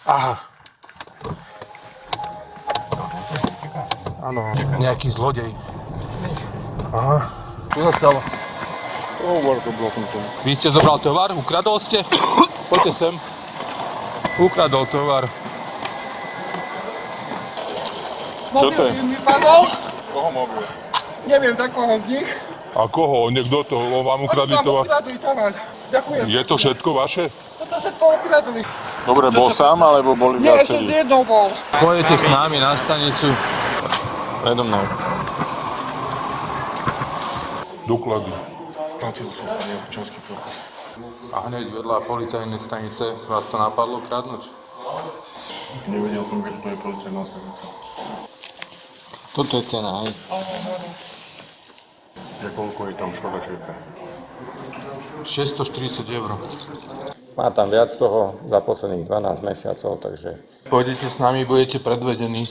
Aha. Áno, nejaký zlodej. Aha. Čo sa stalo? Tovar, to bol som tomu. Vy ste zobral tovar? Ukradol ste? Poďte sem. Ukradol tovar. Čo to je? Mi vypadol? Koho mobil? Neviem, tak koho z nich. A koho? Niekto to? Vám ukradli Oni vám tovar? ukradli tovar. Ďakujem. Je to všetko vaše? Toto všetko ukradli. Dobre, bol sám, alebo boli Nie, ešte s viacerí? jednou bol. Pôjdete s nami na stanicu. Predo mnou. Doklady. Stratil som občiansky preukaz. A hneď vedľa policajnej stanice vás to napadlo kradnúť? Nevedel som, keď to je policajná stanica. Toto je cena, hej. Ja koľko je tam škoda, šéfe? 640 eur. Má tam viac toho za posledných 12 mesiacov, takže Pôjdete s nami, budete predvedení.